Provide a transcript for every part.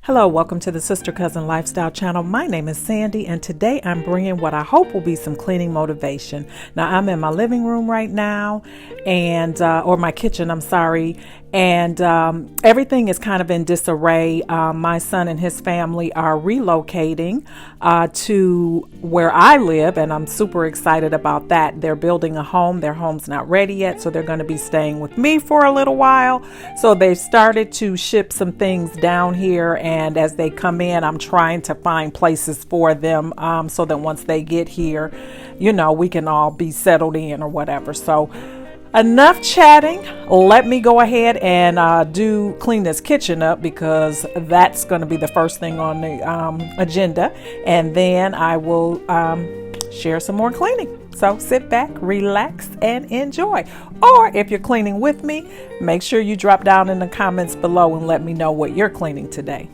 Hello, welcome to the Sister Cousin Lifestyle channel. My name is Sandy, and today I'm bringing what I hope will be some cleaning motivation. Now, I'm in my living room right now, and or my kitchen, I'm sorry, and everything is kind of in disarray. My son and his family are relocating to where I live, and I'm super excited about that. They're building a home. Their home's not ready yet, so they're going to be staying with me for a little while. So they've started to ship some things down here, and as they come in, I'm trying to find places for them so that once they get here, you know, we can all be settled in or whatever. So enough chatting. Let me go ahead and clean this kitchen up, because that's going to be the first thing on the agenda, and then I will share some more cleaning. So sit back, relax, and enjoy. Or if you're cleaning with me, make sure you drop down in the comments below and let me know what you're cleaning today.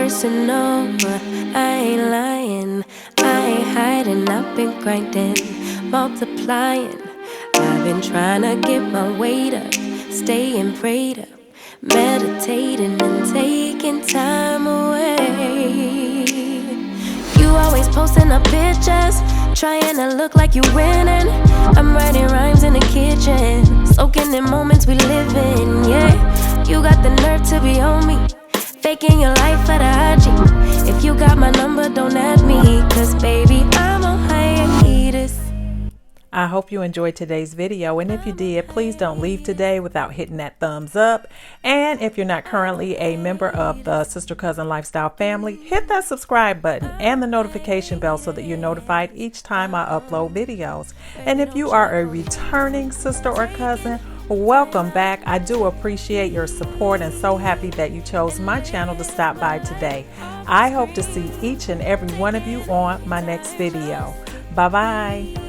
personal. I ain't lying, I ain't hiding. I've been grinding, multiplying. I've been trying to get my weight up, staying prayed up, meditating and taking time away. You always posting up pictures, trying to look like you winning. I'm writing rhymes in the kitchen, soaking in moments we live in, yeah. You got the nerve to be on me, faking your life for the IG. If you got my number, don't add me, cause baby, I'm on hiatus. I hope you enjoyed today's video, and if you did, please don't leave today without hitting that thumbs up. And if you're not currently a member of the Sister Cousin Lifestyle family, hit that subscribe button and the notification bell so that you're notified each time I upload videos. And if you are a returning sister or cousin, welcome back. I do appreciate your support and so happy that you chose my channel to stop by today. I hope to see each and every one of you on my next video. Bye-bye.